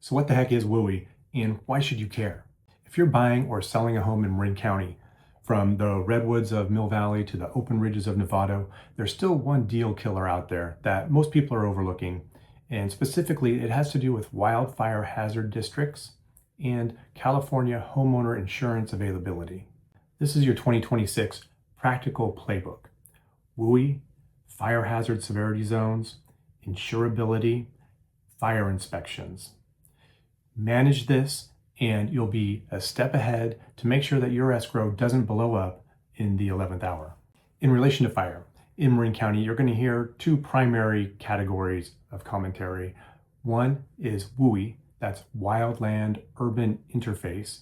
So what the heck is WUI, and why should you care? If you're buying or selling a home in Marin County, from the redwoods of Mill Valley to the open ridges of Novato, there's still one deal killer out there that most people are overlooking, and specifically it has to do with wildfire hazard districts and California homeowner insurance availability. This is your 2026 practical playbook. WUI, fire hazard severity zones, insurability, fire inspections. Manage this and you'll be a step ahead to make sure that your escrow doesn't blow up in the 11th hour. In relation to fire, in Marin County, you're going to hear two primary categories of commentary. One is WUI, that's Wildland-Urban Interface,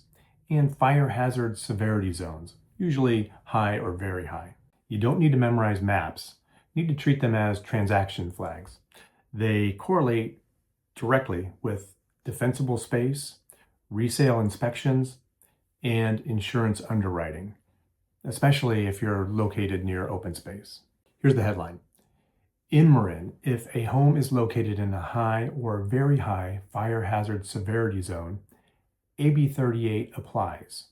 and fire hazard severity zones, usually high or very high. You don't need to memorize maps. You need to treat them as transaction flags. They correlate directly with defensible space, resale inspections, and insurance underwriting, especially if you're located near open space. Here's the headline. In Marin, if a home is located in a high or very high fire hazard severity zone, AB-38 applies.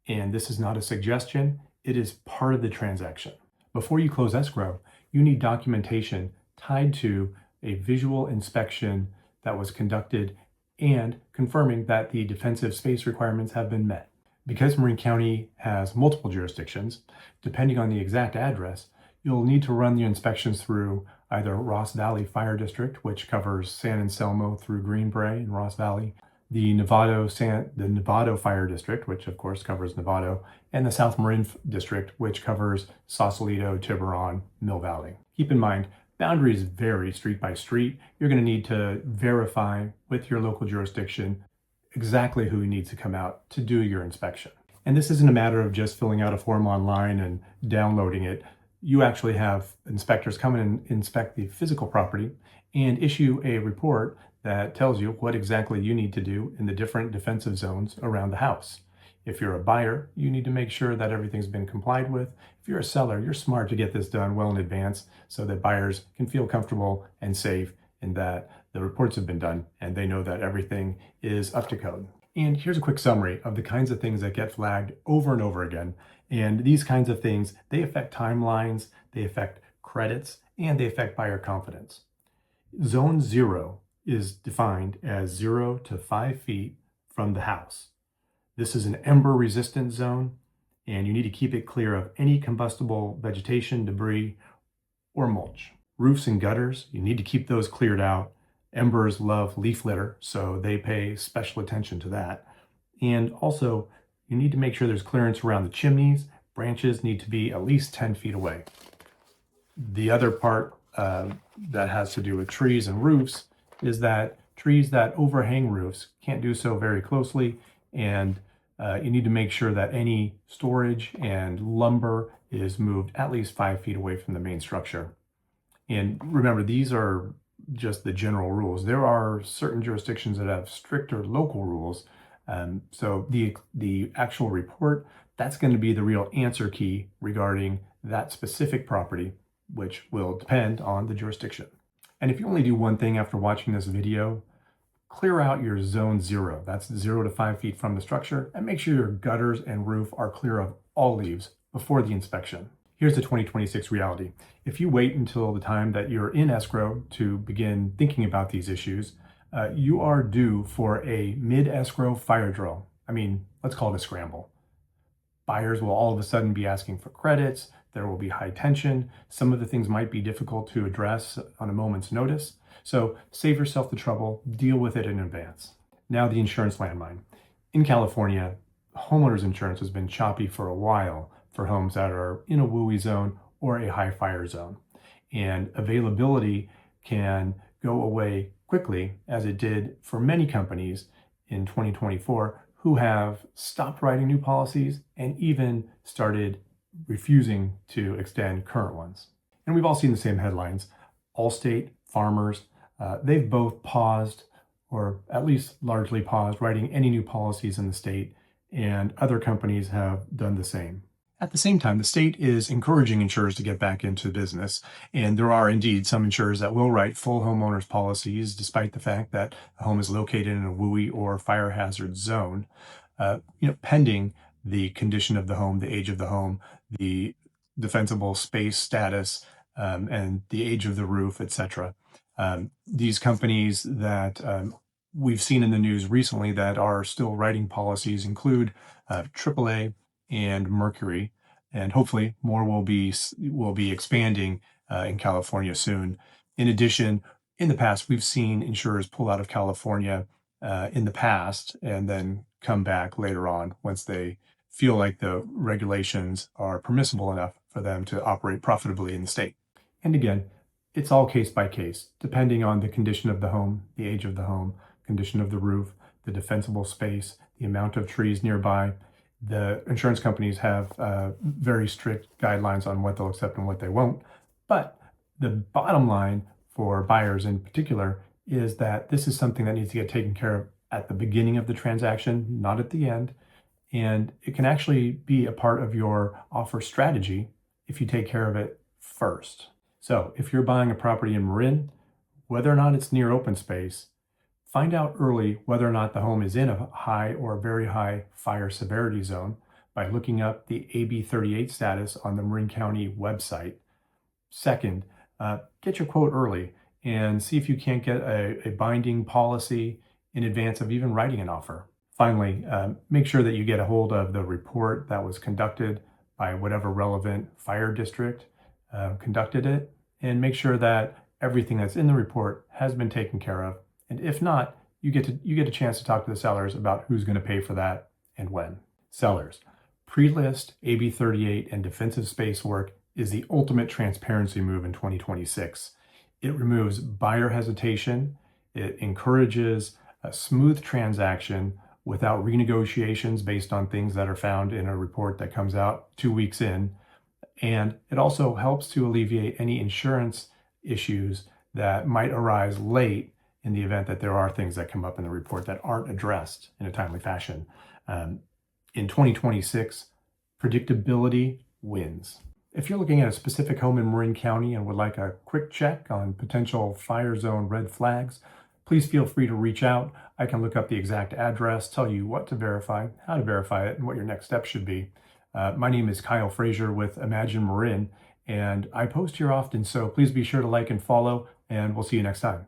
And this is not a suggestion, it is part of the transaction. Before you close escrow, you need documentation tied to a visual inspection that was conducted and confirming that the defensive space requirements have been met. Because Marin County has multiple jurisdictions, depending on the exact address, you'll need to run the inspections through either Ross Valley Fire District, which covers San Anselmo through Greenbrae and Ross Valley, the Novato Fire District, which of course covers Novato, and the South Marin District, which covers Sausalito, Tiburon, Mill Valley. Keep in mind, boundaries vary street by street. You're going to need to verify with your local jurisdiction exactly who needs to come out to do your inspection. And this isn't a matter of just filling out a form online and downloading it. You actually have inspectors come in and inspect the physical property and issue a report that tells you what exactly you need to do in the different defensive zones around the house. If you're a buyer, you need to make sure that everything's been complied with. If you're a seller, you're smart to get this done well in advance so that buyers can feel comfortable and safe in that the reports have been done and they know that everything is up to code. And here's a quick summary of the kinds of things that get flagged over and over again. And these kinds of things, they affect timelines, they affect credits, and they affect buyer confidence. Zone 0 is defined as 0 to 5 feet from the house. This is an ember resistant zone, and you need to keep it clear of any combustible vegetation, debris, or mulch. Roofs and gutters, you need to keep those cleared out. Embers love leaf litter, so they pay special attention to that. And also, you need to make sure there's clearance around the chimneys. Branches need to be at least 10 feet away. The other part that has to do with trees and roofs is that trees that overhang roofs can't do so very closely, and you need to make sure that any storage and lumber is moved at least 5 feet away from the main structure. And remember, these are just the general rules. There are certain jurisdictions that have stricter local rules. So the actual report, that's going to be the real answer key regarding that specific property, which will depend on the jurisdiction. And if you only do one thing after watching this video, clear out your zone 0. That's 0 to 5 feet from the structure, and make sure your gutters and roof are clear of all leaves before the inspection. Here's the 2026 reality. If you wait until the time that you're in escrow to begin thinking about these issues, you are due for a mid-escrow fire drill. I mean, let's call it a scramble. Buyers will all of a sudden be asking for credits. There will be high tension. Some of the things might be difficult to address on a moment's notice. So save yourself the trouble, deal with it in advance. Now the insurance landmine. In California, homeowners insurance has been choppy for a while for homes that are in a WUI zone or a high fire zone. And availability can go away quickly, as it did for many companies in 2024 who have stopped writing new policies and even started refusing to extend current ones. And we've all seen the same headlines. Allstate, Farmers, they've both paused, or at least largely paused, writing any new policies in the state, and other companies have done the same. At the same time, the state is encouraging insurers to get back into business, and there are indeed some insurers that will write full homeowners policies despite the fact that a home is located in a WUI or fire hazard zone, pending the condition of the home, the age of the home, the defensible space status, and the age of the roof, etc. These companies that we've seen in the news recently that are still writing policies include AAA and Mercury, and hopefully more will be expanding in California soon. In addition, in the past, we've seen insurers pull out of California in the past and then come back later on once they feel like the regulations are permissible enough for them to operate profitably in the state. And again, it's all case by case, depending on the condition of the home, the age of the home, condition of the roof, the defensible space, the amount of trees nearby. The insurance companies have very strict guidelines on what they'll accept and what they won't. But the bottom line for buyers in particular is that this is something that needs to get taken care of at the beginning of the transaction, not at the end. And it can actually be a part of your offer strategy if you take care of it first. So if you're buying a property in Marin, whether or not it's near open space, find out early whether or not the home is in a high or very high fire severity zone by looking up the AB-38 status on the Marin County website. Second, get your quote early and see if you can't get a binding policy in advance of even writing an offer. Finally, make sure that you get a hold of the report that was conducted by whatever relevant fire district conducted it, and make sure that everything that's in the report has been taken care of. And if not, you get a chance to talk to the sellers about who's going to pay for that and when. Sellers, pre-list AB-38 and defensive space work is the ultimate transparency move in 2026. It removes buyer hesitation. It encourages a smooth transaction without renegotiations based on things that are found in a report that comes out 2 weeks in. And it also helps to alleviate any insurance issues that might arise late in the event that there are things that come up in the report that aren't addressed in a timely fashion. In 2026, predictability wins. If you're looking at a specific home in Marin County and would like a quick check on potential fire zone red flags, please feel free to reach out. I can look up the exact address, tell you what to verify, how to verify it, and what your next steps should be. My name is Kyle Frazier with Imagine Marin, and I post here often, so please be sure to like and follow, and we'll see you next time.